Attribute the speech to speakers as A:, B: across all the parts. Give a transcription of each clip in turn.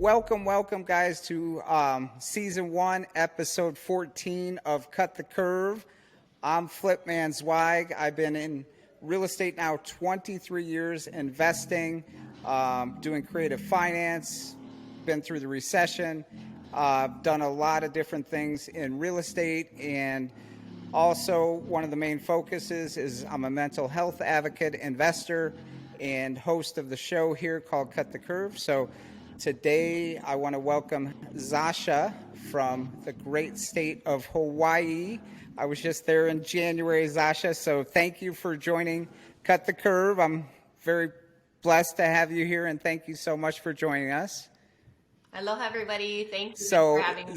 A: Welcome, guys, to season 1, episode 14 of Cut the Curve. I'm Philip Zweig. I've been in real estate now 23 years, investing, doing creative finance, been through the recession, done a lot of different things in real estate, and also one of the main focuses is I'm a mental health advocate, investor, and host of the show here called Cut the Curve. So today I want to welcome Zasha from the great state of Hawaii. I was just there in January, Zasha, so thank you for joining Cut the Curve. I'm very blessed to have you here, and thank you so much for joining us.
B: Aloha, everybody. Thank you
A: So
B: for having me.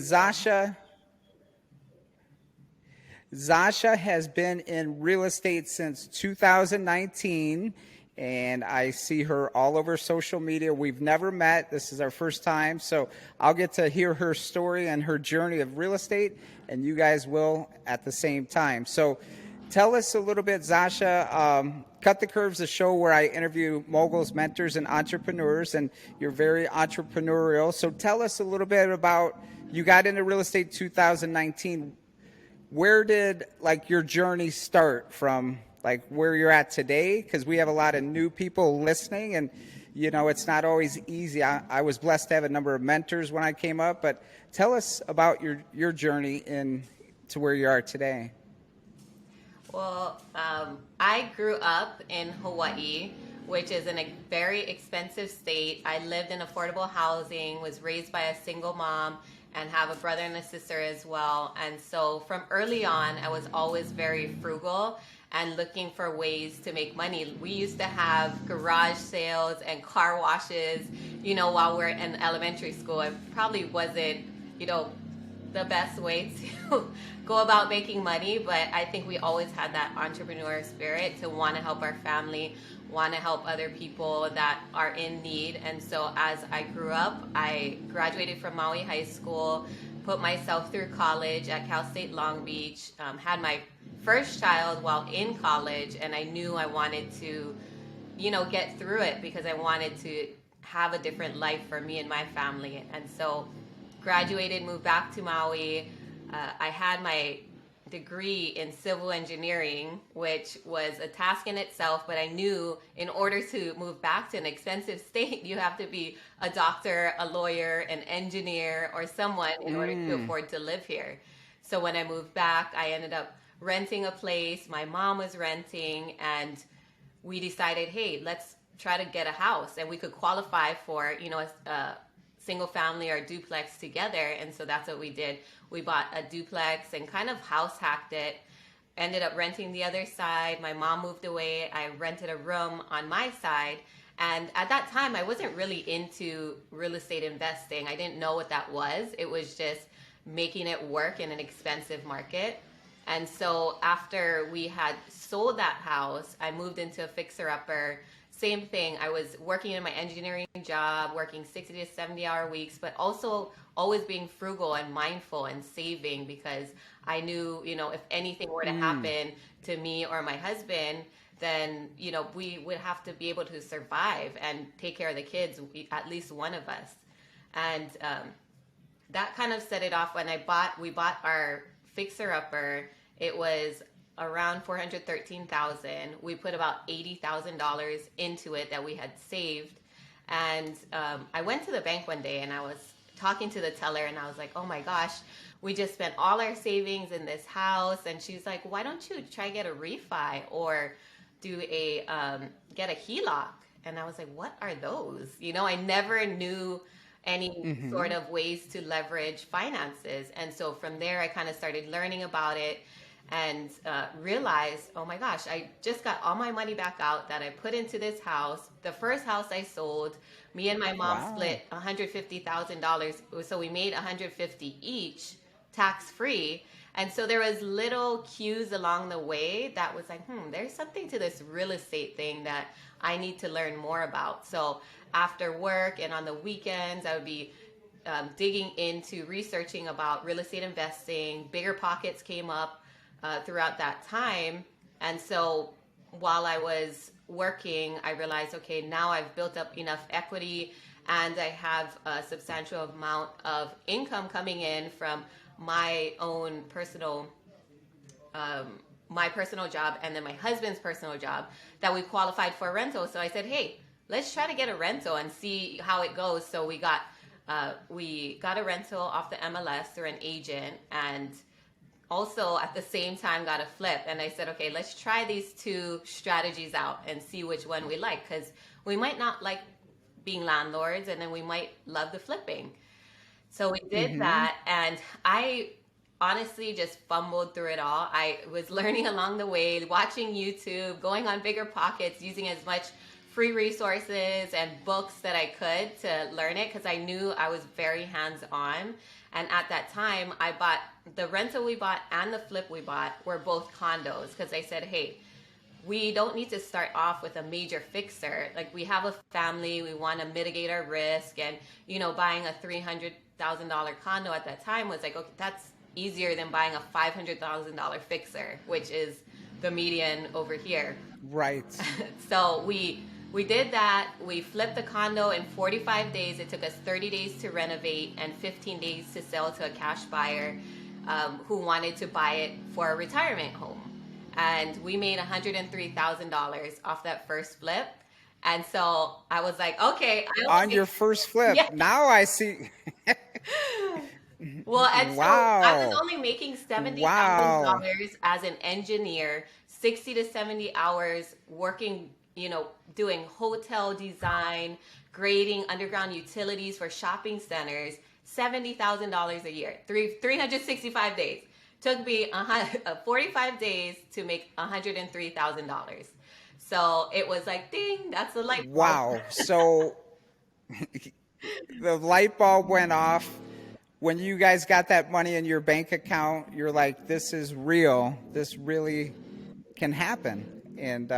A: Zasha has been in real estate since 2019, and I see her all over social media. We've never met. This is our first time, so I'll get to hear her story and her journey of real estate, and you guys will at the same time. So tell us a little bit, Zasha. Cut the Curve's a show where I interview moguls, mentors, and entrepreneurs, and you're very entrepreneurial. So tell us a little bit about, you got into real estate 2019. Where did your journey start from, where you're at today? Because we have a lot of new people listening, and it's not always easy. I was blessed to have a number of mentors when I came up, but tell us about your journey to where you are today.
B: Well, I grew up in Hawaii, which is in a very expensive state. I lived in affordable housing, was raised by a single mom, and have a brother and a sister as well. And so from early on, I was always very frugal and looking for ways to make money. We used to have garage sales and car washes, while we're in elementary school. It probably wasn't, the best way to go about making money, but I think we always had that entrepreneur spirit to want to help our family, want to help other people that are in need. And so as I grew up, I graduated from Maui High School, put myself through college at Cal State Long Beach, had my first child while in college, and I knew I wanted to, get through it because I wanted to have a different life for me and my family. And so graduated, moved back to Maui. I had my degree in civil engineering, which was a task in itself, but I knew in order to move back to an expensive state, you have to be a doctor, a lawyer, an engineer, or someone in order to afford to live here. So when I moved back, I ended up renting a place. My mom was renting, and we decided, hey, let's try to get a house, and we could qualify for, a single family or duplex together. And so that's what we did. We bought a duplex and kind of house hacked it, ended up renting the other side. My mom moved away. I rented a room on my side. And at that time, I wasn't really into real estate investing. I didn't know what that was. It was just making it work in an expensive market. And so after we had sold that house, I moved into a fixer-upper. Same thing. I was working in my engineering job, working 60 to 70-hour weeks, but also always being frugal and mindful and saving, because I knew, if anything were to happen to me or my husband, then, we would have to be able to survive and take care of the kids, at least one of us. And that kind of set it off. When we bought our fixer-upper, it was around $413,000. We put about $80,000 into it that we had saved. And I went to the bank one day and I was talking to the teller, and I was like, oh my gosh, we just spent all our savings in this house. And she's like, why don't you try get a refi or do get a HELOC? And I was like, what are those? I never knew any sort of ways to leverage finances. And so from there, I kind of started learning about it, and realized, oh my gosh, I just got all my money back out that I put into this house. The first house I sold, me and my mom split $150,000. So we made $150,000 each, tax-free. And so there was little cues along the way that was like, there's something to this real estate thing that I need to learn more about. So after work and on the weekends, I would be digging into researching about real estate investing. Bigger Pockets came up throughout that time. And so while I was working, I realized, okay, now I've built up enough equity and I have a substantial amount of income coming in from my own personal my personal job and then my husband's personal job, that we qualified for a rental. So I said, hey, let's try to get a rental and see how it goes. So we got a rental off the MLS through an agent, and also at the same time got a flip. And I said, okay, let's try these two strategies out and see which one we like, because we might not like being landlords and then we might love the flipping. So we did that, and I honestly just fumbled through it all. I was learning along the way, watching YouTube, going on Bigger Pockets, using as much free resources and books that I could to learn it, because I knew I was very hands-on. And at that time, I bought the rental we bought and the flip we bought were both condos, because I said, hey, we don't need to start off with a major fixer. Like, we have a family, we want to mitigate our risk, and buying a $300,000 condo at that time was like, okay, that's easier than buying a $500,000 fixer, which is the median over here.
A: Right.
B: So we did that. We flipped the condo in 45 days. It took us 30 days to renovate and 15 days to sell to a cash buyer who wanted to buy it for a retirement home. And we made $103,000 off that first flip. And so I was like, okay.
A: On your first flip. Yeah. Now I see.
B: Well, and wow. So I was only making $70,000 as an engineer, 60 to 70 hours working, doing hotel design, grading underground utilities for shopping centers, $70,000 a year, 365 days. Took me 45 days to make $103,000. So it was like, ding, that's the light bulb.
A: Wow. So the light bulb went off. When you guys got that money in your bank account, you're like, this is real. This really can happen. And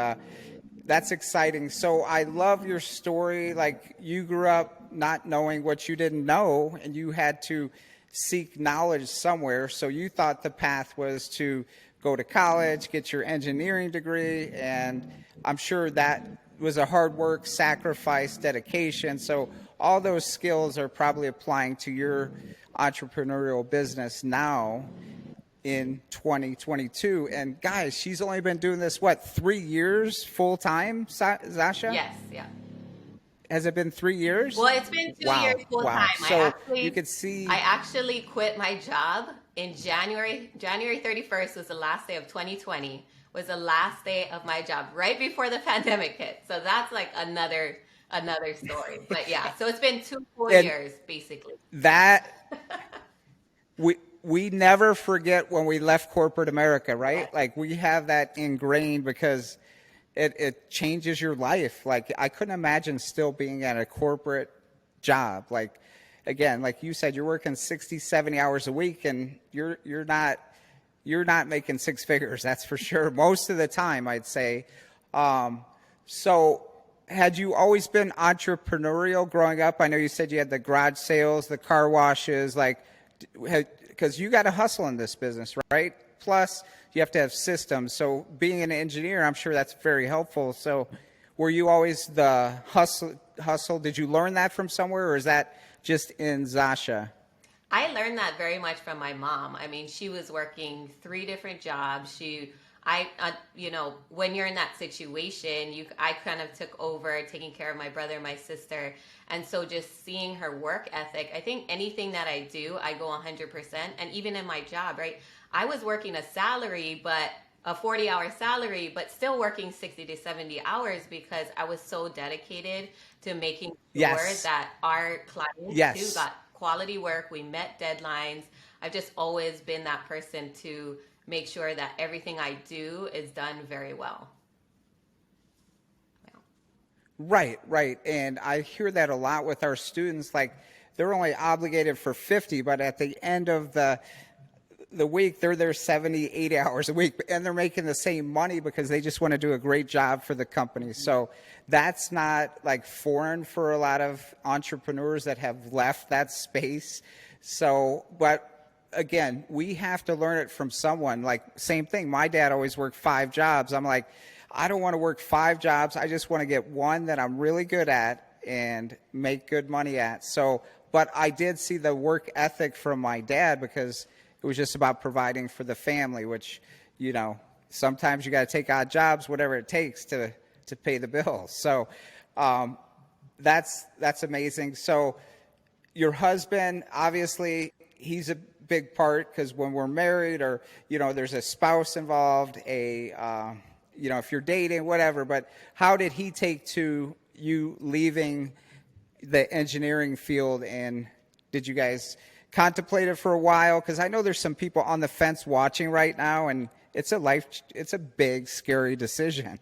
A: that's exciting. So I love your story. Like, you grew up not knowing what you didn't know, and you had to seek knowledge somewhere. So you thought the path was to go to college, get your engineering degree. And I'm sure that was a hard work, sacrifice, dedication. So all those skills are probably applying to your entrepreneurial business now in 2022. And guys, she's only been doing this, 3 years full time, Zasha?
B: Yes, yeah.
A: Has it been 3 years?
B: Well, it's been 2 years full time.
A: So you could see.
B: I actually quit my job in January. January 31st was the last day of 2020, was the last day of my job right before the pandemic hit. So that's like another story. But yeah, so it's been 2 full years basically.
A: That we never forget when we left corporate America, right? Like, we have that ingrained because it changes your life. Like, I couldn't imagine still being at a corporate job. Like, again, like you said, you're working 60, 70 hours a week, and you're not making six figures. That's for sure. Most of the time, I'd say. So had you always been entrepreneurial growing up? I know you said you had the garage sales, the car washes, like, because you got to hustle in this business, right? Plus, you have to have systems. So being an engineer, I'm sure that's very helpful. So were you always the hustle? Did you learn that from somewhere, or is that just in Zasha?
B: I learned that very much from my mom. I mean, she was working 3 different jobs. When you're in that situation, I kind of took over taking care of my brother and my sister. And so just seeing her work ethic, I think anything that I do, I go 100%. And even in my job, right? I was working a 40-hour salary, but still working 60 to 70 hours because I was so dedicated to making sure that our clients too got quality work. We met deadlines. I've just always been that person to make sure that everything I do is done very well.
A: Right. And I hear that a lot with our students. Like, they're only obligated for 50, but at the end of the week, they're there 70, 80 hours a week, and they're making the same money because they just want to do a great job for the company. So that's not like foreign for a lot of entrepreneurs that have left that space. So, but again, we have to learn it from someone. Like, same thing. My dad always worked 5 jobs. I'm like, I don't want to work 5 jobs. I just want to get one that I'm really good at and make good money at. So, but I did see the work ethic from my dad, because it was just about providing for the family, which, you know, sometimes you got to take odd jobs, whatever it takes to pay the bills. So that's amazing. So your husband, obviously, he's a big part, because when we're married, or, you know, there's a spouse involved, you know, if you're dating, whatever. But how did he take to you leaving the engineering field, and did you guys contemplate it for a while? Because I know there's some people on the fence watching right now, and it's a big, scary decision.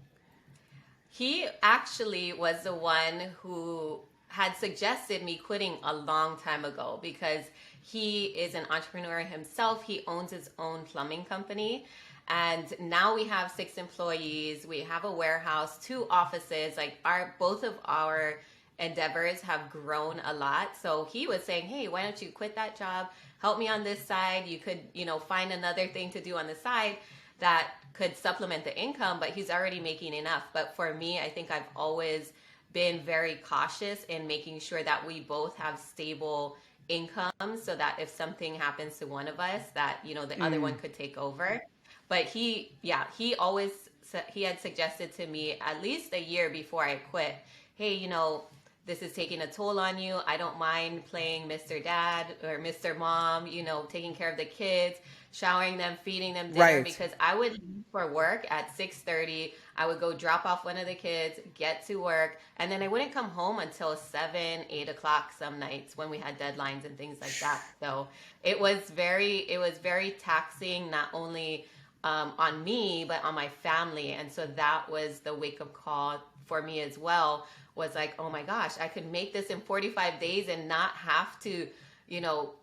B: He actually was the one who had suggested me quitting a long time ago, because he is an entrepreneur himself. He owns his own plumbing company. And now we have 6 employees. We have a warehouse, 2 offices. Like both of our endeavors have grown a lot. So he was saying, hey, why don't you quit that job? Help me on this side. You could, you know, find another thing to do on the side that could supplement the income, but he's already making enough. But for me, I think I've always been very cautious in making sure that we both have stable income, so that if something happens to one of us, that, you know, the other one could take over. But he had suggested to me at least a year before I quit, hey, you know, this is taking a toll on you. I don't mind playing Mr. Dad or Mr. Mom, you know, taking care of the kids, showering them, feeding them dinner,
A: Right.
B: because I would leave for work at 6:30. I would go drop off one of the kids, get to work, and then I wouldn't come home until 7, 8 o'clock some nights when we had deadlines and things like that. So it was very taxing, not only on me, but on my family. And so that was the wake-up call for me as well, was like, oh my gosh, I could make this in 45 days and not have to, you know,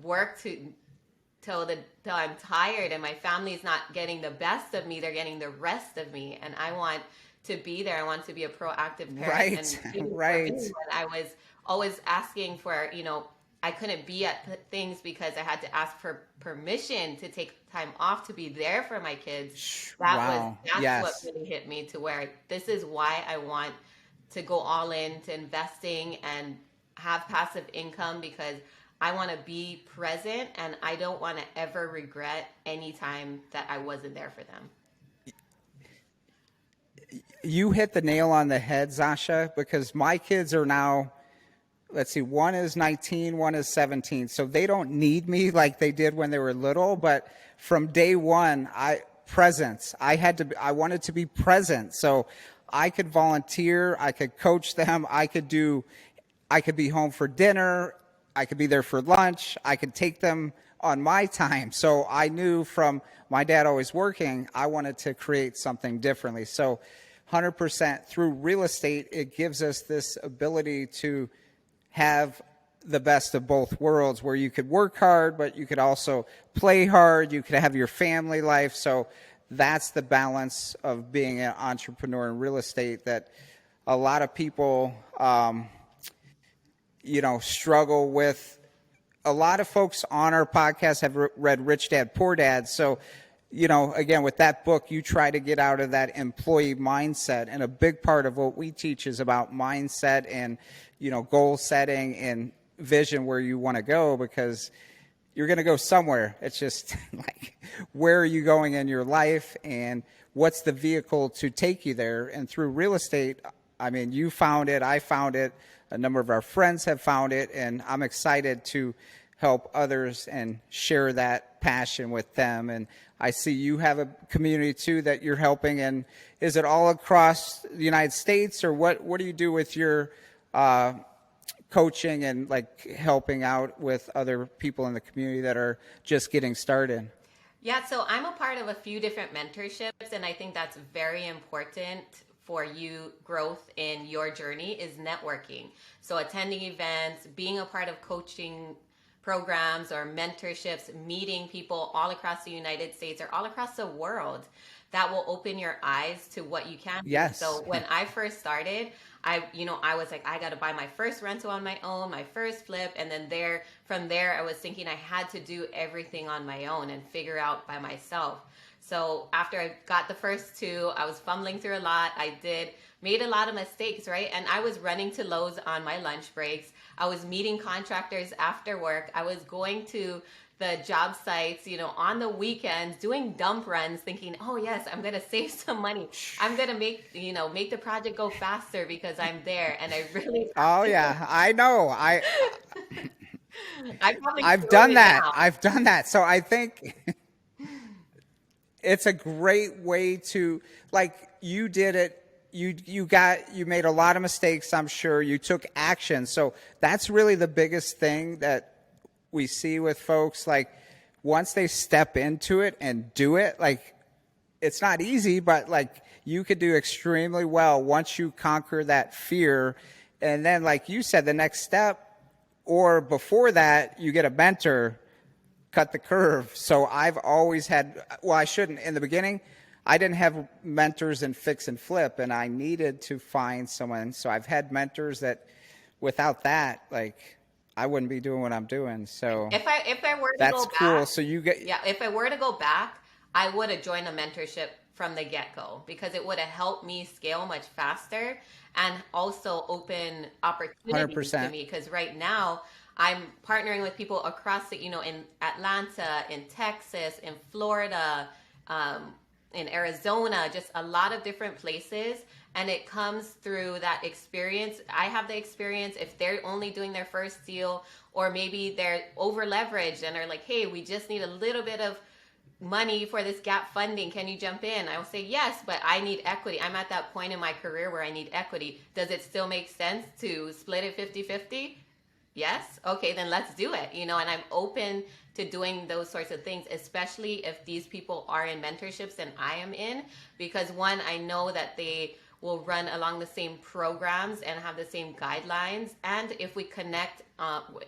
B: work till I'm tired, and my family's not getting the best of me, they're getting the rest of me. And I want to be there. I want to be a proactive parent.
A: Right.
B: And
A: Right.
B: for me, I was always asking for, you know, I couldn't be at things because I had to ask for permission to take time off to be there for my kids.
A: Wow.
B: That's
A: Yes.
B: what really hit me, to where this is why I want to go all in to investing and have passive income, because I want to be present, and I don't want to ever regret any time that I wasn't there for them.
A: You hit the nail on the head, Zasha, because my kids are now, let's see, one is 19, one is 17. So they don't need me like they did when they were little. But from day one, I wanted to be present. So I could volunteer, I could coach them, I could be home for dinner, I could be there for lunch, I could take them on my time. So I knew from my dad always working, I wanted to create something differently. So 100% through real estate, it gives us this ability to have the best of both worlds, where you could work hard, but you could also play hard. You could have your family life. So that's the balance of being an entrepreneur in real estate that a lot of people, struggle with. A lot of folks on our podcast have read Rich Dad, Poor Dad. So, again, with that book, you try to get out of that employee mindset. And a big part of what we teach is about mindset and, goal setting and vision, where you want to go, because you're going to go somewhere. It's just like, where are you going in your life, and what's the vehicle to take you there? And through real estate, I mean, you found it, I found it, a number of our friends have found it, and I'm excited to help others and share that passion with them. And I see you have a community too that you're helping. And is it all across the United States, or what do you do with your coaching and like helping out with other people in the community that are just getting started?
B: Yeah, so I'm a part of a few different mentorships, and I think that's very important for you growth in your journey is networking. So attending events, being a part of coaching programs or mentorships, meeting people all across the United States or all across the world, that will open your eyes to what you can do.
A: Yes.
B: So when I first started, I was like, I got to buy my first rental on my own, my first flip. And then from there, I was thinking I had to do everything on my own and figure out by myself. So after I got the first two, I was fumbling through a lot. Made a lot of mistakes, right? And I was running to Lowe's on my lunch breaks. I was meeting contractors after work. I was going to the job sites, on the weekends, doing dump runs, thinking, oh yes, I'm going to save some money. I'm going to make the project go faster because I'm there. And I really,
A: Oh yeah, I know.
B: I probably
A: I've
B: threw
A: done
B: it
A: that.
B: now.
A: I've done that. So I think it's a great way to, like, you did it. You made a lot of mistakes, I'm sure. You took action. So that's really the biggest thing that we see with folks. Like, once they step into it and do it, like, it's not easy, but like, you could do extremely well once you conquer that fear. And then, like you said, the next step, or before that, you get a mentor, cut the curve. So I've always had, well, I shouldn't. In the beginning, I didn't have mentors in fix and flip, and I needed to find someone. So I've had mentors that without that, like, I wouldn't be doing what I'm doing. So
B: If I were to
A: that's
B: go
A: cool.
B: back,
A: So you get,
B: yeah, if I were to go back, I would have joined a mentorship from the get-go because it would have helped me scale much faster and also open opportunities to
A: 100%.
B: me. Because right now I'm partnering with people across in Atlanta, in Texas, in Florida, in Arizona, just a lot of different places. And it comes through that experience. I have the experience. If they're only doing their first deal, or maybe they're over leveraged and are like, hey, we just need a little bit of money for this gap funding. Can you jump in? I will say yes, but I need equity. I'm at that point in my career where I need equity. Does it still make sense to split it 50-50? Yes. Okay, then let's do it. And I'm open to doing those sorts of things, especially if these people are in mentorships and I am in, because one, I know that they will run along the same programs and have the same guidelines. And if we connect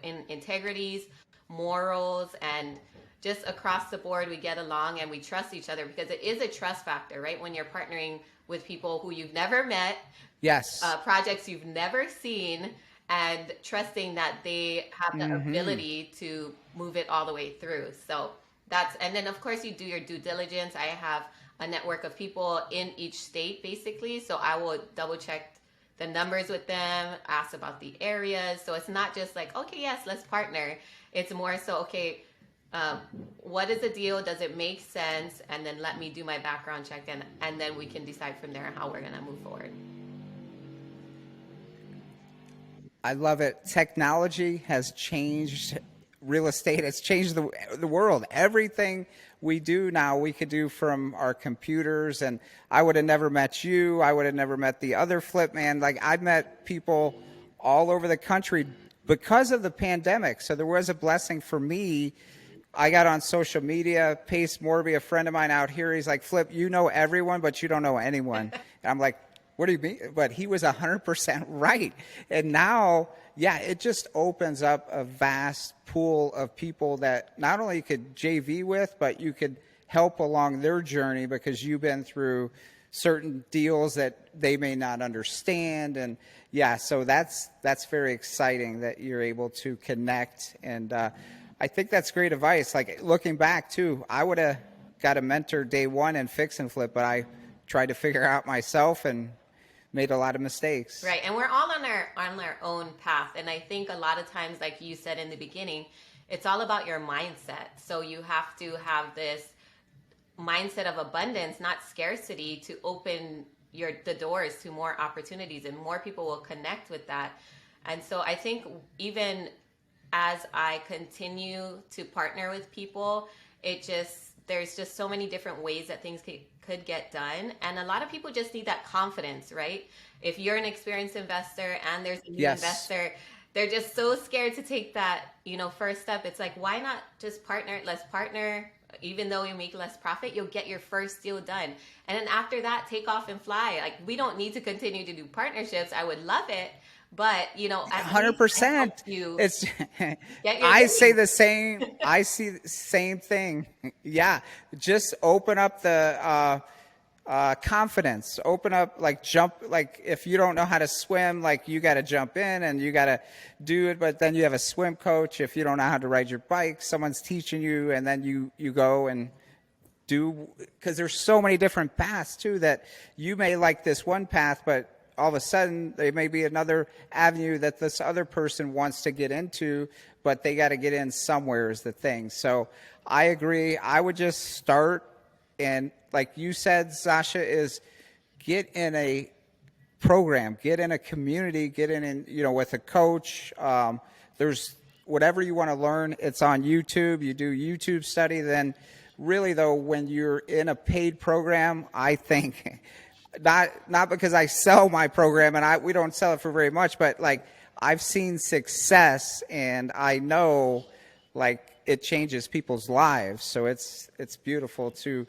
B: in integrities, morals, and just across the board, we get along and we trust each other, because it is a trust factor, right? When you're partnering with people who you've never met,
A: yes.
B: Projects you've never seen, and trusting that they have the ability to move it all the way through. So and then of course you do your due diligence. I have a network of people in each state basically. So I will double check the numbers with them, ask about the areas. So it's not just like, okay, yes, let's partner. It's more so, okay, what is the deal? Does it make sense? And then let me do my background check, and then we can decide from there how we're going to move forward.
A: I love it. Technology has changed real estate. It's changed the world. Everything we do now, we could do from our computers. And I would have never met you. I would have never met the other Flip man. Like, I've met people all over the country because of the pandemic. So there was a blessing for me. I got on social media. Pace Morby, a friend of mine out here, he's like, Flip, you know everyone, but you don't know anyone. And I'm like, what do you mean? But he was 100% right. And now, yeah, it just opens up a vast pool of people that not only you could JV with, but you could help along their journey because you've been through certain deals that they may not understand. And yeah, so that's very exciting that you're able to connect. And I think that's great advice. Like, looking back too, I would have got a mentor day one in fix and flip, but I tried to figure out myself and made a lot of mistakes.
B: Right. And we're all on our own path. And I think a lot of times, like you said in the beginning, it's all about your mindset. So you have to have this mindset of abundance, not scarcity, to open the doors to more opportunities, and more people will connect with that. And so I think even as I continue to partner with people, there's just so many different ways that things could get done. And a lot of people just need that confidence, right? If you're an experienced investor and there's a new investor, they're just so scared to take that, first step. It's like, why not just partner? Let's partner. Even though you make less profit, you'll get your first deal done. And then after that, take off and fly. Like, we don't need to continue to do partnerships. I would love it. But,
A: 100%. It's I say the same. I see the same thing. Yeah. Just open up the confidence. Open up, like, jump. Like, if you don't know how to swim, like, you got to jump in and you got to do it. But then you have a swim coach. If you don't know how to ride your bike, someone's teaching you, and then you go and do, because there's so many different paths too, that you may like this one path, but all of a sudden there may be another avenue that this other person wants to get into, but they got to get in somewhere is the thing. So I agree. I would just start, and like you said, Zasha, is get in a program, get in a community, get in with a coach. There's whatever you want to learn, it's on YouTube. You do YouTube study. Then really though, when you're in a paid program, I think not because I sell my program, and we don't sell it for very much, but like I've seen success, and I know like it changes people's lives. So it's beautiful too,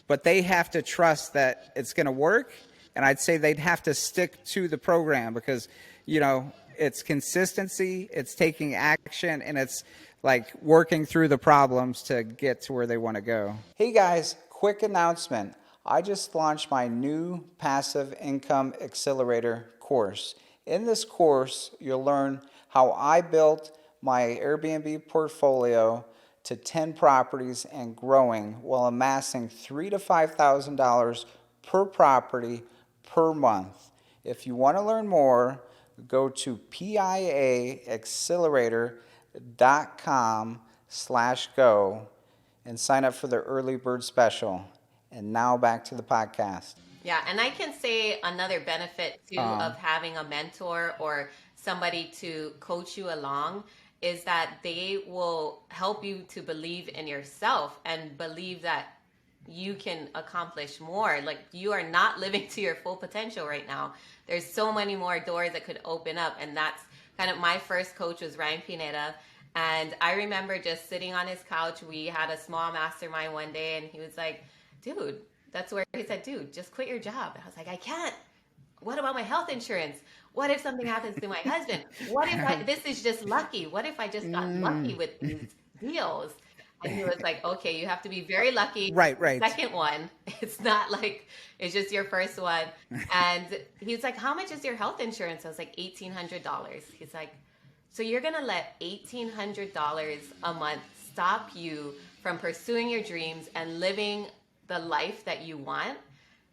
A: but they have to trust that it's going to work. And I'd say they'd have to stick to the program, because, it's consistency, it's taking action, and it's like working through the problems to get to where they want to go. Hey guys, quick announcement. I just launched my new Passive Income Accelerator course. In this course, you'll learn how I built my Airbnb portfolio to 10 properties and growing, while amassing $3,000 to $5,000 per property per month. If you want to learn more, go to piaaccelerator.com/go and sign up for the early bird special. And now back to the podcast.
B: Yeah, and I can say another benefit too of having a mentor or somebody to coach you along is that they will help you to believe in yourself and believe that you can accomplish more. Like, you are not living to your full potential right now. There's so many more doors that could open up. And that's kind of my first coach was Ryan Pineda. And I remember just sitting on his couch. We had a small mastermind one day, and he was like, dude, that's where he said, dude, just quit your job. And I was like, I can't. What about my health insurance? What if something happens to my husband? What if this is just lucky? What if I just got lucky with these deals? And he was like, okay, you have to be very lucky.
A: Right.
B: Second one. It's not like it's just your first one. And he's like, how much is your health insurance? I was like, $1,800. He's like, so you're going to let $1,800 a month stop you from pursuing your dreams and living the life that you want?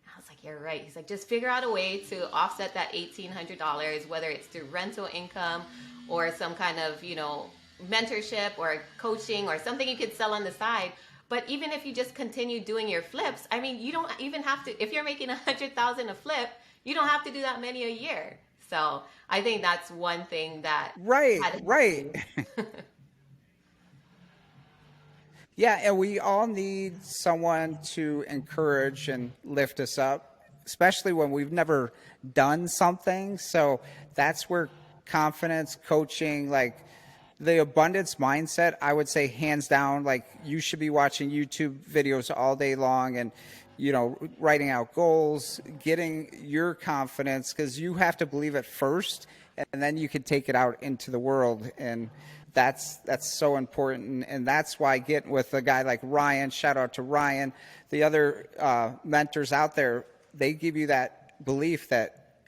B: I was like, you're right. He's like, just figure out a way to offset that $1,800, whether it's through rental income or some kind of, mentorship or coaching or something you could sell on the side. But even if you just continue doing your flips, I mean, you don't even have to, if you're making $100,000 a flip, you don't have to do that many a year. So I think that's one thing that.
A: Right. Yeah, and we all need someone to encourage and lift us up, especially when we've never done something. So that's where confidence, coaching, like the abundance mindset, I would say hands down, like you should be watching YouTube videos all day long and, writing out goals, getting your confidence, because you have to believe it first, and then you can take it out into the world. And that's so important. And that's why getting with a guy like Ryan, shout out to Ryan, the other mentors out there, they give you that belief that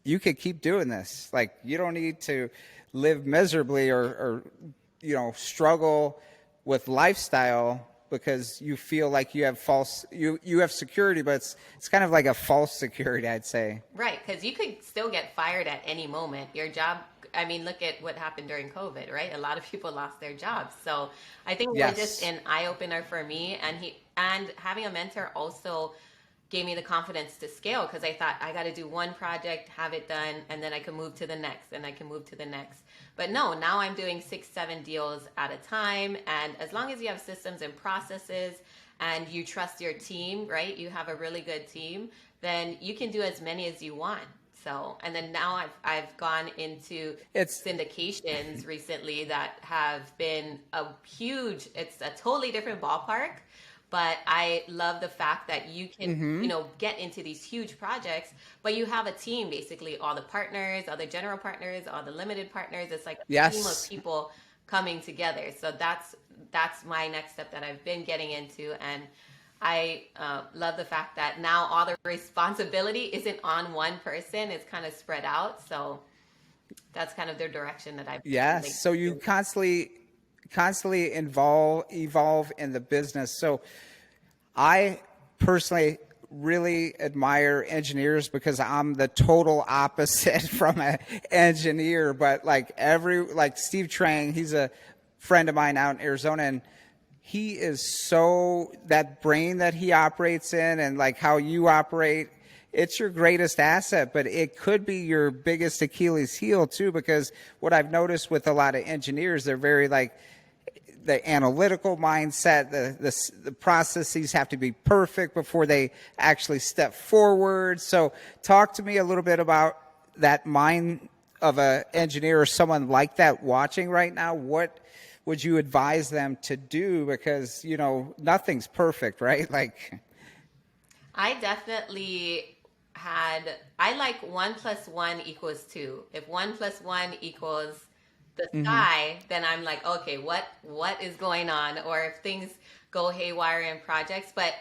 A: you could keep doing this. Like, you don't need to live miserably or struggle with lifestyle because you feel like you have you have security, but it's kind of like a false security, I'd say.
B: Right, because you could still get fired at any moment. Your job, I mean, look at what happened during COVID, right? A lot of people lost their jobs. So I think it was just an eye-opener for me. And having a mentor also gave me the confidence to scale, because I thought I got to do one project, have it done, and then I can move to the next, and I can move to the next. But no, now I'm doing 6-7 deals at a time. And as long as you have systems and processes and you trust your team, right? You have a really good team, then you can do as many as you want. So, and then now I've gone into syndications recently that have been it's a totally different ballpark. But I love the fact that you can, get into these huge projects, but you have a team, basically all the partners, all the general partners, all the limited partners. It's like a team of people coming together. So that's my next step that I've been getting into. And I love the fact that now all the responsibility isn't on one person. It's kind of spread out. So that's kind of the direction that I've been.
A: Yes. So you constantly evolve in the business. So I personally really admire engineers because I'm the total opposite from an engineer. But like Steve Trang, he's a friend of mine out in Arizona, and he is so, that brain that he operates in and like how you operate, it's your greatest asset, but it could be your biggest Achilles heel too, because what I've noticed with a lot of engineers, they're very like, the analytical mindset, the processes have to be perfect before they actually step forward. So talk to me a little bit about that mind of an engineer or someone like that watching right now. What would you advise them to do? Because, you know, nothing's perfect, right? Like,
B: I definitely I like 1+1=2. If 1+1 = the sky, then I'm like, okay, what is going on? Or if things go haywire in projects. But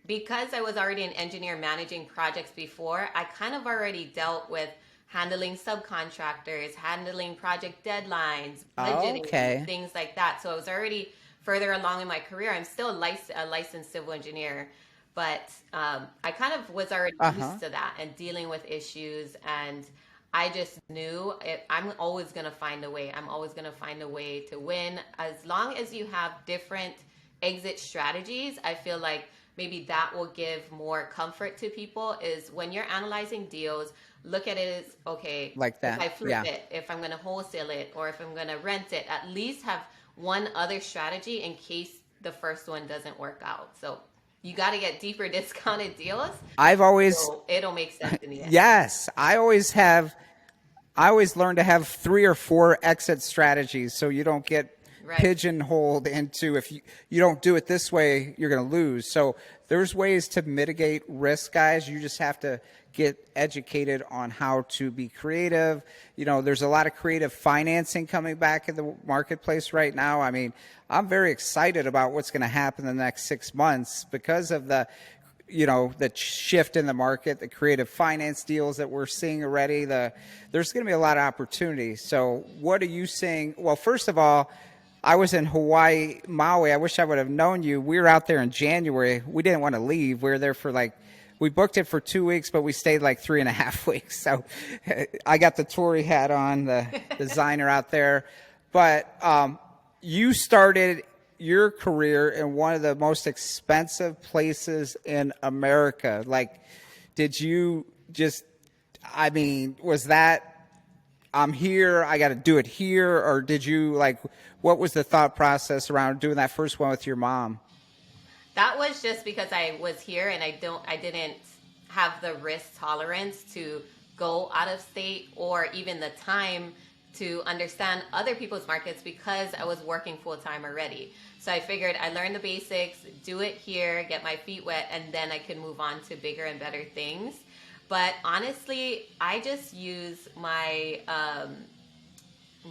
B: because I was already an engineer managing projects before, I kind of already dealt with handling subcontractors, handling project deadlines, budgeting,
A: okay.
B: things like that. So I was already further along in my career. I'm still a licensed civil engineer, but I kind of was already used to that and dealing with issues. And I just knew I'm always going to find a way. I'm always going to find a way to win. As long as you have different exit strategies, I feel like maybe that will give more comfort to people, is when you're analyzing deals, look at it as, okay,
A: Like that.
B: if I flip it, if I'm going to wholesale it, or if I'm going to rent it, at least have one other strategy in case the first one doesn't work out. So you got to get deeper discounted deals. So it'll make sense in the end.
A: Yes, I always learn to have 3 or 4 exit strategies so you don't get pigeonholed into, if you don't do it this way, you're going to lose. So there's ways to mitigate risk, guys. You just have to get educated on how to be creative. You know, there's a lot of creative financing coming back in the marketplace right now. I mean, I'm very excited about what's going to happen in the next 6 months because of the shift in the market, the creative finance deals that we're seeing already. There's going to be a lot of opportunities. So what are you seeing? Well, first of all, I was in Hawaii, Maui. I wish I would have known you. We were out there in January. We didn't want to leave. We were there for we booked it for 2 weeks, but we stayed 3.5 weeks. So I got the Tory hat on, the designer out there. But you started your career in one of the most expensive places in America. Did you just, was that, I'm here, I got to do it here? Or did you what was the thought process around doing that first one with your mom?
B: That was just because I was here and I didn't have the risk tolerance to go out of state, or even the time to understand other people's markets, because I was working full time already. So I figured I learn the basics, do it here, get my feet wet, and then I can move on to bigger and better things. But honestly, I just use my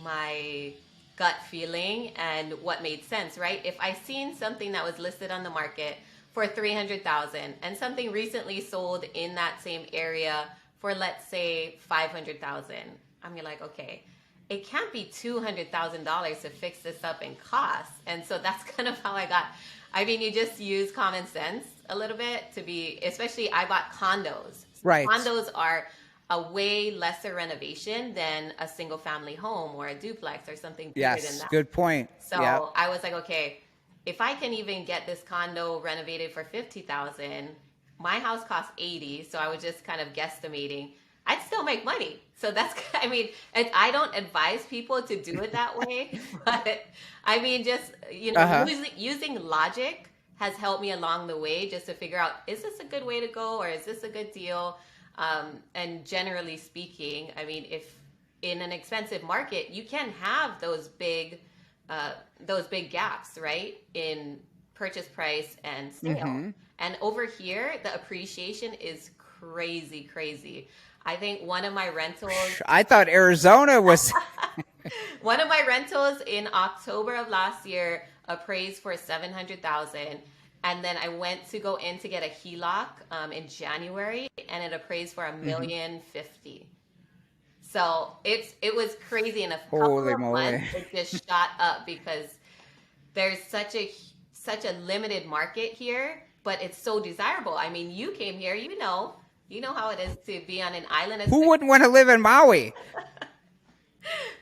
B: my gut feeling and what made sense, right? If I seen something that was listed on the market for $300,000 and something recently sold in that same area for, let's say, $500,000, I'm like, okay, it can't be $200,000 to fix this up in costs. And so that's kind of how you just use common sense a little bit especially I bought condos.
A: Right.
B: Condos are a way lesser renovation than a single family home or a duplex or something bigger than that.
A: Yes, good point.
B: So I was like, okay, if I can even get this condo renovated for $50,000, my house costs $80,000, so I was just kind of guesstimating, I'd still make money. So that's, I don't advise people to do it that way, but just, using logic has helped me along the way just to figure out, is this a good way to go, or is this a good deal? And generally speaking, if in an expensive market, you can have those big gaps, right, in purchase price and sale. Mm-hmm. And over here, the appreciation is crazy. I think one of my rentals...
A: I thought Arizona was...
B: One of my rentals in October of last year appraised for $700,000. And then I went to go in to get a HELOC in January, and it appraised for $1,050,000. So it was crazy. In a couple of months, it just shot up because there's such a limited market here but it's so desirable. I mean, you came here, you know how it is to be on an island.
A: Who wouldn't want to live in Maui?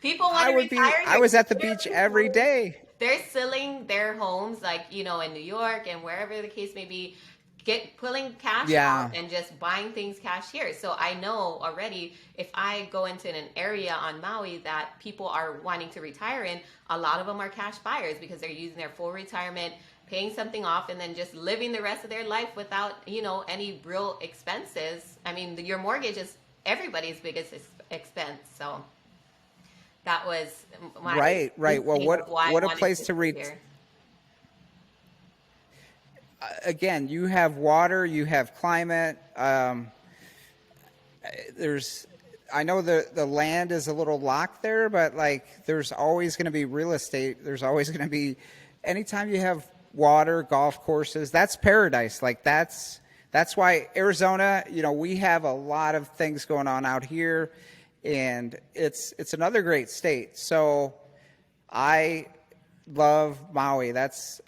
B: People want to retire
A: I
B: here.
A: was at the beach every day.
B: They're selling their homes, like, in New York and wherever the case may be, pulling cash
A: Yeah.
B: out and just buying things cash here. So I know already, if I go into an area on Maui that people are wanting to retire in, a lot of them are cash buyers because they're using their full retirement, paying something off, and then just living the rest of their life without, any real expenses. I mean, your mortgage is everybody's biggest expense. So that was my
A: Right. Well,
B: why I
A: what a
B: wanted
A: place to
B: live
A: read.
B: here.
A: Again, you have water, you have climate. I know the land is a little locked there, but like there's always going to be real estate. There's always going to be, anytime you have water, golf courses, that's paradise. Like that's why Arizona, we have a lot of things going on out here, and it's another great state. So I love Maui.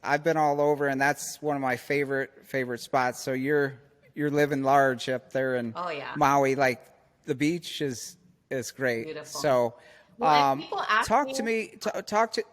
A: I've been all over, and that's one of my favorite spots. So you're living large up there in
B: Oh yeah,
A: Maui. Like the beach is great.
B: beautiful.
A: So
B: Well, and people ask
A: talk
B: me.
A: to me. Talk to.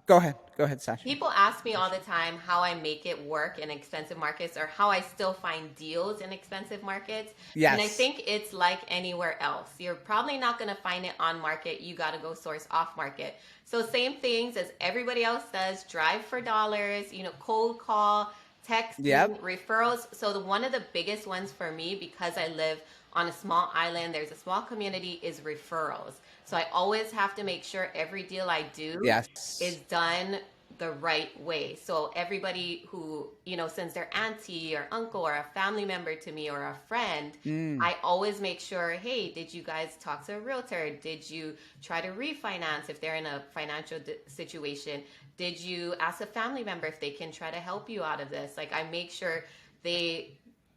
A: Go ahead, Sasha.
B: People ask me all the time how I make it work in expensive markets or how I still find deals in expensive markets.
A: Yes.
B: And I think it's like anywhere else. You're probably not going to find it on market. You got to go source off market. So same things as everybody else does, drive for dollars, cold call, text,
A: Yep.
B: referrals. So one of the biggest ones for me, because I live on a small island, there's a small community, is referrals. So I always have to make sure every deal I do
A: Yes.
B: is done the right way. So everybody who, sends their auntie or uncle or a family member to me or a friend, I always make sure, hey, did you guys talk to a realtor? Did you try to refinance if they're in a financial situation? Did you ask a family member if they can try to help you out of this? Like, I make sure they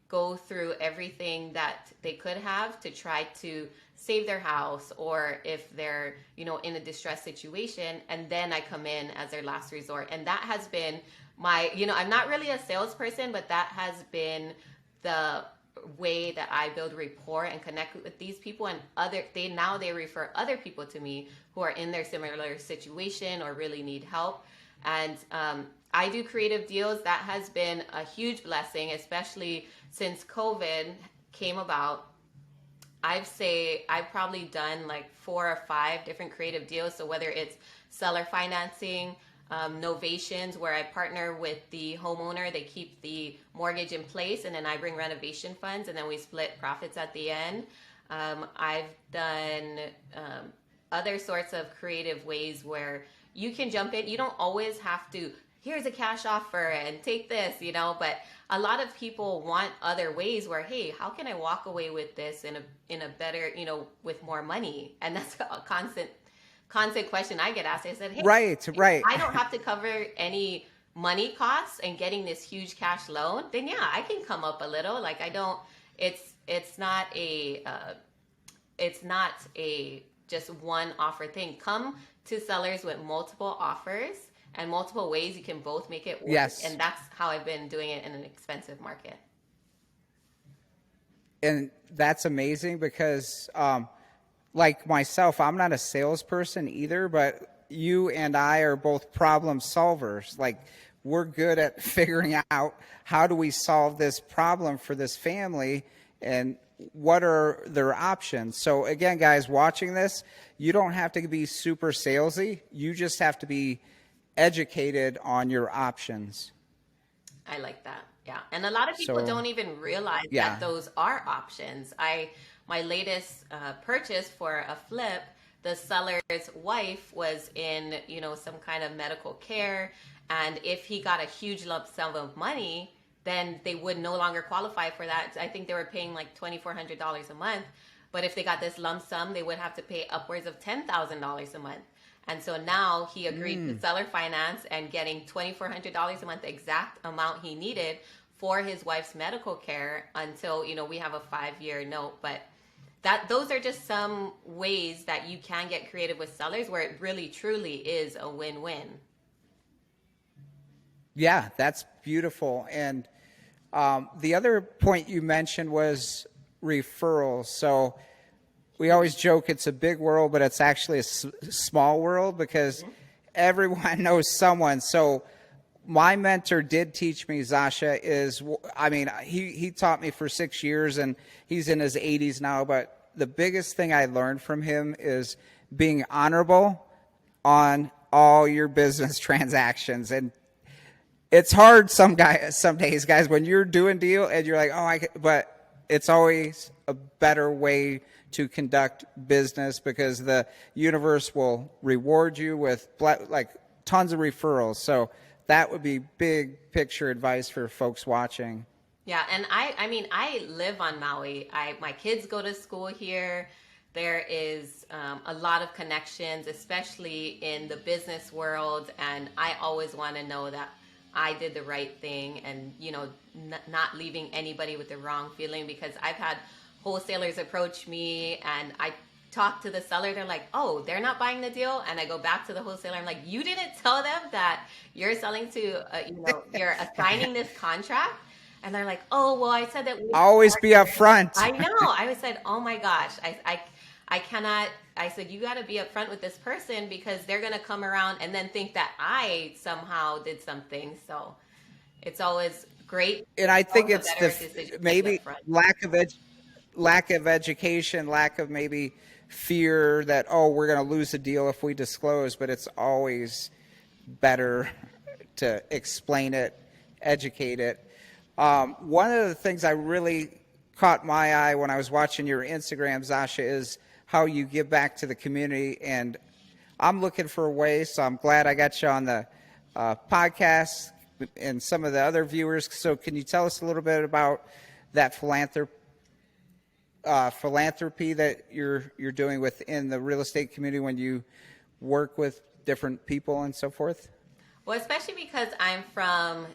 B: go through everything that they could have to try to save their house, or if they're, in a distressed situation, and then I come in as their last resort. And that has been my, I'm not really a salesperson, but that has been the way that I build rapport and connect with these people, and they refer other people to me who are in their similar situation or really need help. And I do creative deals. That has been a huge blessing, especially since COVID came about. I've probably done like 4 or 5 different creative deals. So whether it's seller financing, novations, where I partner with the homeowner, they keep the mortgage in place, and then I bring renovation funds, and then we split profits at the end. I've done other sorts of creative ways where you can jump in. You don't always have to, here's a cash offer and take this, but a lot of people want other ways where, hey, how can I walk away with this in a better, with more money? And that's a constant question I get asked. I said, hey,
A: Right.
B: I don't have to cover any money costs and getting this huge cash loan, then yeah, I can come up a little. Like, I don't, it's not a just one offer thing. Come to sellers with multiple offers and multiple ways you can both make it work.
A: Yes.
B: And that's how I've been doing it in an expensive market.
A: And that's amazing because, like myself, I'm not a salesperson either, but you and I are both problem solvers. Like, we're good at figuring out how do we solve this problem for this family and what are their options. So again, guys, watching this, you don't have to be super salesy. You just have to be educated on your options.
B: I like that. Yeah. And a lot of people don't even realize that those are options. My latest purchase for a flip, the seller's wife was in, some kind of medical care. And if he got a huge lump sum of money, then they would no longer qualify for that. I think they were paying like $2,400 a month. But if they got this lump sum, they would have to pay upwards of $10,000 a month. And so now he agreed to seller finance and getting $2,400 a month, the exact amount he needed for his wife's medical care until, we have a 5-year note. But those are just some ways that you can get creative with sellers where it really truly is a win-win.
A: Yeah, that's beautiful. And the other point you mentioned was referrals. So we always joke it's a big world, but it's actually a small world because everyone knows someone. So my mentor did teach me, Zasha, I mean, he taught me for 6 years and he's in his 80s now. But the biggest thing I learned from him is being honorable on all your business transactions. And it's hard some days, guys, when you're doing deal and you're like, but it's always a better way to conduct business because the universe will reward you with like tons of referrals. So that would be big picture advice for folks watching.
B: Yeah, and I mean, I live on Maui. My kids go to school here. There is a lot of connections, especially in the business world, and I always want to know that I did the right thing, and not leaving anybody with the wrong feeling, because I've had wholesalers approach me and I talk to the seller, they're like, oh, they're not buying the deal, and I go back to the wholesaler, I'm like, you didn't tell them that you're selling to you're assigning this contract. And they're like, oh, well, I said that we
A: Always be upfront.
B: I know. I said, oh my gosh, I cannot. I said, you got to be upfront with this person because they're going to come around and then think that I somehow did something. So it's always great.
A: And I think it's maybe lack of education, lack of maybe fear that, oh, we're going to lose a deal if we disclose, but it's always better to explain it, educate it. One of the things I really caught my eye when I was watching your Instagram, Zasha, is how you give back to the community. And I'm looking for a way, so I'm glad I got you on the podcast and some of the other viewers. So can you tell us a little bit about that philanthropy that you're doing within the real estate community when you work with different people and so forth?
B: Well, especially because I'm from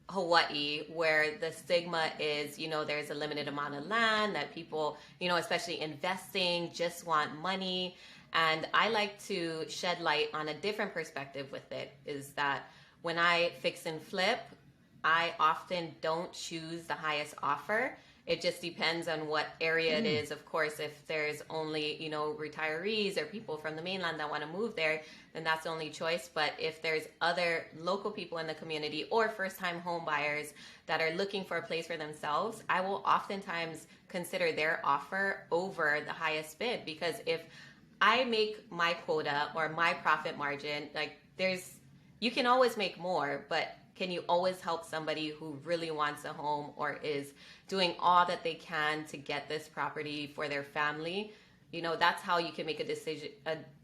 B: Hawaii, where the stigma is, there's a limited amount of land that people, especially investing, just want money. And I like to shed light on a different perspective with it, is that when I fix and flip, I often don't choose the highest offer. It just depends on what area it is. Of course, if there's only, retirees or people from the mainland that want to move there, then that's the only choice. But if there's other local people in the community or first-time home buyers that are looking for a place for themselves, I will oftentimes consider their offer over the highest bid, because if I make my quota or my profit margin, you can always make more, but can you always help somebody who really wants a home or is doing all that they can to get this property for their family? That's how you can make a decision,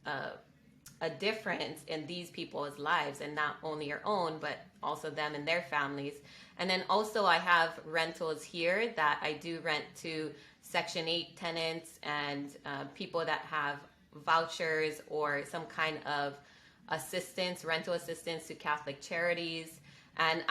B: a difference in these people's lives, and not only your own, but also them and their families. And then also I have rentals here that I do rent to Section 8 tenants and people that have vouchers or some kind of rental assistance to Catholic charities. And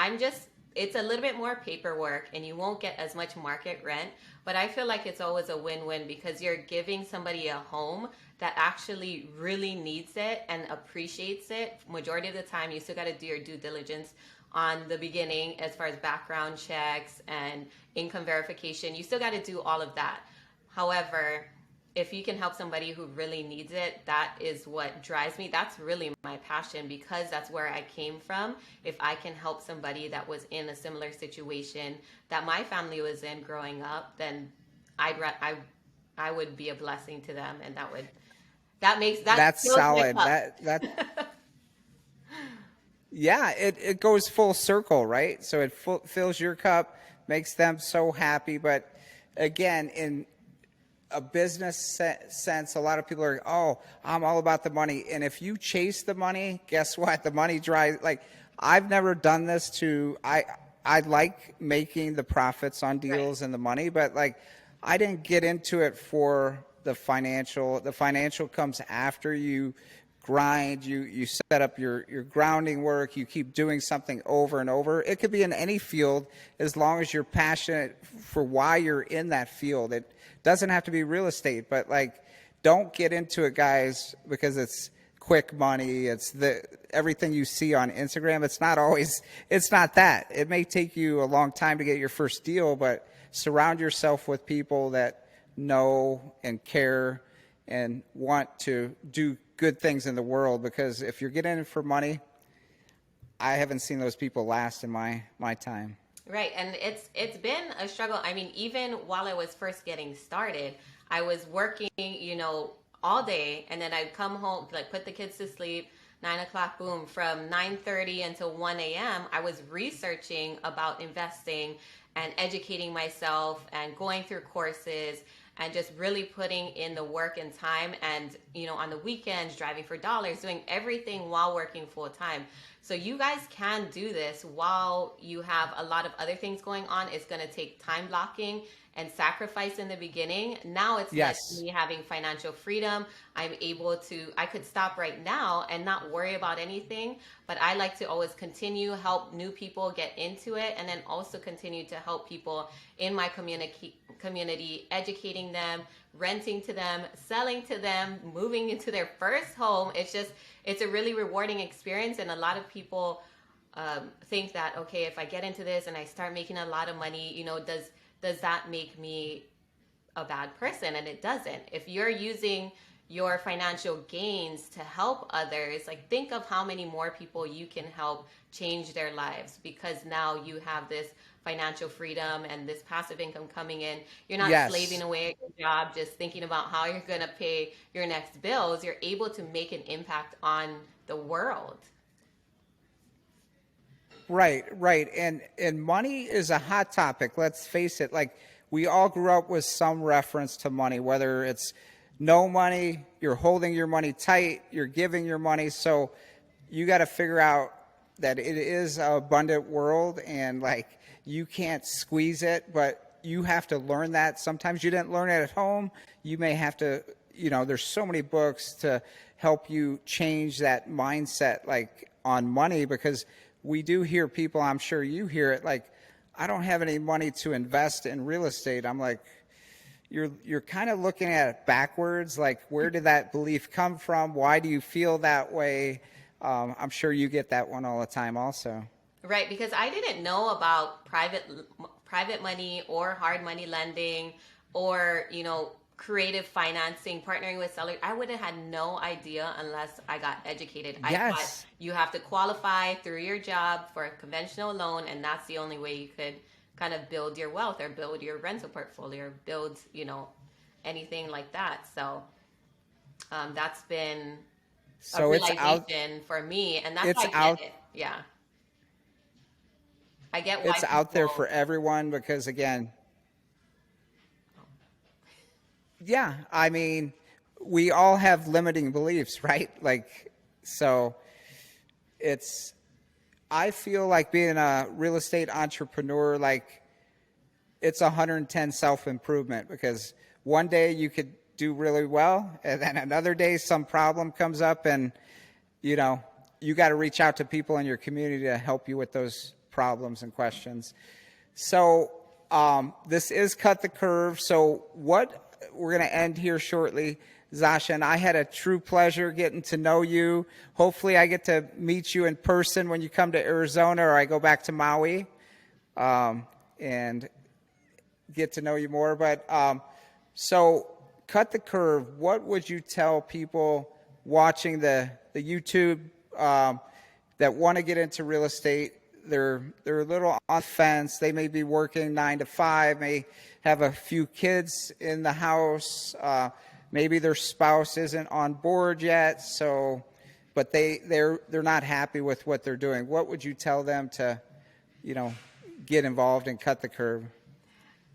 B: it's a little bit more paperwork and you won't get as much market rent, but I feel like it's always a win-win because you're giving somebody a home that actually really needs it and appreciates it. Majority of the time, you still got to do your due diligence on the beginning as far as background checks and income verification. You still got to do all of that. However, if you can help somebody who really needs it, that is what drives me. That's really my passion, because that's where I came from. If I can help somebody that was in a similar situation that my family was in growing up, then I would be a blessing to them, and that's
A: solid. Yeah, it goes full circle, right? So it fills your cup, makes them so happy. But again, in a business sense, a lot of people are, oh, I'm all about the money. And if you chase the money, guess what? The money drives. Like, I've never done this I like making the profits on deals and the money, but I didn't get into it for the financial. The financial comes after you grind, you set up your grounding work, you keep doing something over and over. It could be in any field as long as you're passionate for why you're in that field. It doesn't have to be real estate, but don't get into it, guys, because it's quick money. It's everything you see on Instagram. It's not that. It may take you a long time to get your first deal, but surround yourself with people that know and care and want to do good things in the world, because if you're getting it for money, I haven't seen those people last in my time.
B: Right, and it's been a struggle. I mean, even while I was first getting started, I was working, all day, and then I'd come home, like put the kids to sleep, 9 o'clock, boom, from 9:30 until 1 a.m. I was researching about investing and educating myself and going through courses and just really putting in the work and time, and on the weekends driving for dollars, doing everything while working full time. So you guys can do this while you have a lot of other things going on. It's going to take time blocking and sacrifice in the beginning. Now it's
A: Yes.
B: like me having financial freedom. I could stop right now and not worry about anything, but I like to always continue help new people get into it, and then also continue to help people in my community, educating them, renting to them, selling to them, moving into their first home. It's a really rewarding experience, and a lot of people think that, okay, if I get into this and I start making a lot of money, does that make me a bad person? And it doesn't. If you're using your financial gains to help others, like think of how many more people you can help change their lives, because now you have this financial freedom and this passive income coming in. You're not
A: Yes.
B: slaving away at your job, just thinking about how you're going to pay your next bills. You're able to make an impact on the world.
A: Right. And money is a hot topic. Let's face it. Like, we all grew up with some reference to money, whether it's no money, you're holding your money tight, you're giving your money. So you got to figure out that it is an abundant world, and like, you can't squeeze it, but you have to learn that. Sometimes you didn't learn it at home. You may have to, there's so many books to help you change that mindset, like on money, because we do hear people, I'm sure you hear it, like, I don't have any money to invest in real estate. I'm like, you're kind of looking at it backwards. Like, where did that belief come from? Why do you feel that way? I'm sure you get that one all the time also.
B: Right, because I didn't know about private money or hard money lending, or creative financing, partnering with sellers. I would have had no idea unless I got educated. I
A: Yes.
B: thought you have to qualify through your job for a conventional loan, and that's the only way you could kind of build your wealth or build your rental portfolio or build anything like that. So that's been a realization for me, and that's why I get it. Yeah, I get why
A: it's out there
B: people-
A: for everyone, because again, yeah, I mean, we all have limiting beliefs, right? Like, so I feel like being a real estate entrepreneur, like, it's 110 self-improvement, because one day you could do really well, and then another day some problem comes up, and you got to reach out to people in your community to help you with those problems and questions. So this is Cut the Curve. So we're going to end here shortly. Zasha and I had a true pleasure getting to know you. Hopefully I get to meet you in person when you come to Arizona, or I go back to Maui, and get to know you more. But so Cut the Curve, what would you tell people watching the YouTube that want to get into real estate? They're a little on the fence. They may be working 9 to 5, may have a few kids in the house. Maybe their spouse isn't on board yet. So, but they're not happy with what they're doing. What would you tell them to, get involved and cut the curve?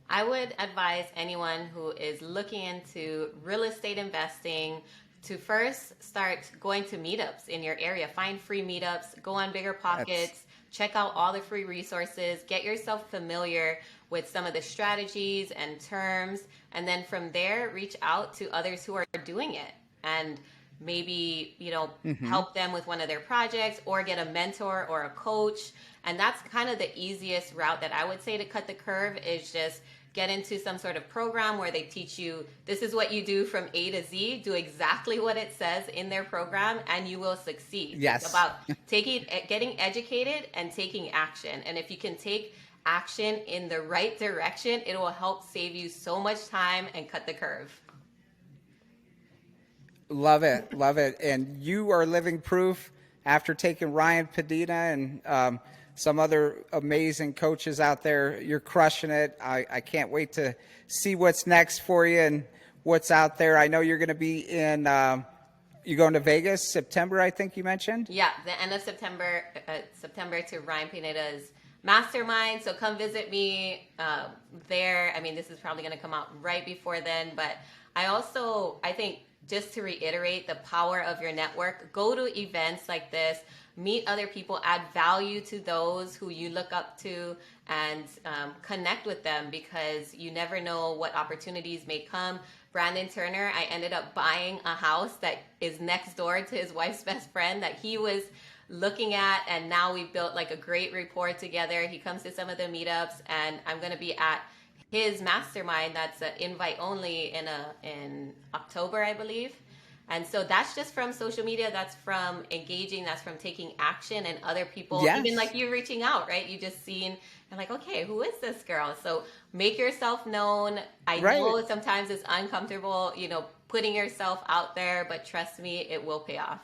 B: I would advise anyone who is looking into real estate investing to first start going to meetups in your area. Find free meetups, go on Bigger Pockets, check out all the free resources, get yourself familiar with some of the strategies and terms, and then from there, reach out to others who are doing it, and maybe, help them with one of their projects, or get a mentor or a coach. And that's kind of the easiest route that I would say to cut the curve, is just get into some sort of program where they teach you this is what you do from A to Z, do exactly what it says in their program, and you will succeed.
A: Yes.
B: It's about getting educated and taking action. And if you can take action in the right direction, it will help save you so much time and cut the curve.
A: Love it. Love it. And you are living proof after taking Ryan Padina and some other amazing coaches out there. You're crushing it. I can't wait to see what's next for you and what's out there. I know you're going to be in, you're going to Vegas, September, I think you mentioned?
B: Yeah, the end of September to Ryan Pineda's mastermind. So come visit me there. I mean, this is probably going to come out right before then. But I think, just to reiterate the power of your network, go to events like this, meet other people, add value to those who you look up to, and connect with them, because you never know what opportunities may come. Brandon Turner, I ended up buying a house that is next door to his wife's best friend that he was looking at, and now we built like a great rapport together. He comes to some of the meetups, and I'm going to be at his mastermind that's invite only in October, I believe. And so that's just from social media, that's from engaging, that's from taking action, and other people,
A: yes.
B: even like you reaching out, right? You just seen and like, okay, who is this girl? So make yourself known. I know sometimes it's uncomfortable, putting yourself out there, but trust me, it will pay off.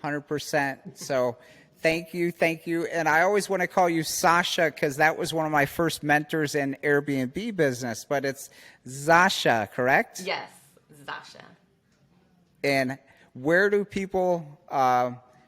A: 100%. So thank you. And I always want to call you Zasha because that was one of my first mentors in Airbnb business, but it's Zasha, correct?
B: Yes, Zasha.
A: And where do people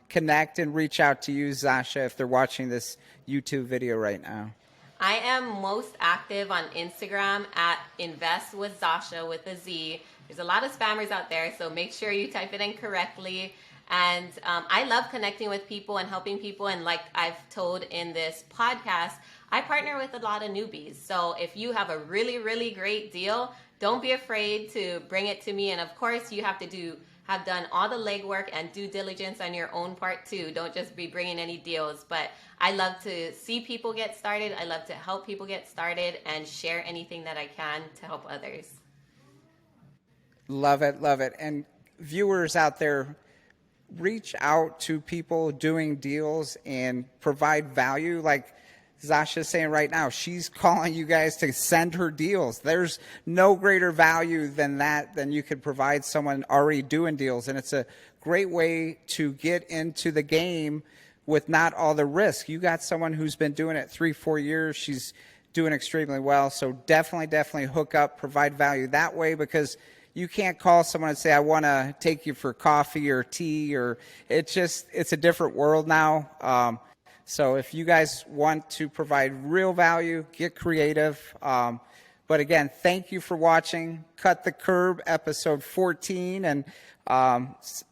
A: connect and reach out to you, Zasha, if they're watching this YouTube video right now?
B: I am most active on Instagram at Invest with Zasha with a Z. There's a lot of spammers out there, so make sure you type it in correctly. And I love connecting with people and helping people. And like I've told in this podcast, I partner with a lot of newbies. So if you have a really, really great deal, don't be afraid to bring it to me. And of course, you have done all the legwork and due diligence on your own part too. Don't just be bringing any deals. But I love to see people get started. I love to help people get started and share anything that I can to help others.
A: Love it. And viewers out there, reach out to people doing deals and provide value. Like Zasha's saying right now, she's calling you guys to send her deals. There's no greater value than that, than you could provide someone already doing deals. And it's a great way to get into the game with not all the risk. You got someone who's been doing it 3-4 years. She's doing extremely well. So definitely hook up, provide value that way, because you can't call someone and say, I want to take you for coffee or tea, or it's a different world now. So if you guys want to provide real value, get creative. But again, thank you for watching Cut the Curb, episode 14. And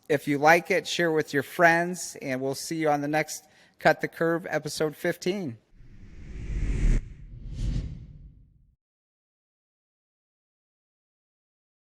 A: if you like it, share with your friends, and we'll see you on the next Cut the Curb, episode 15.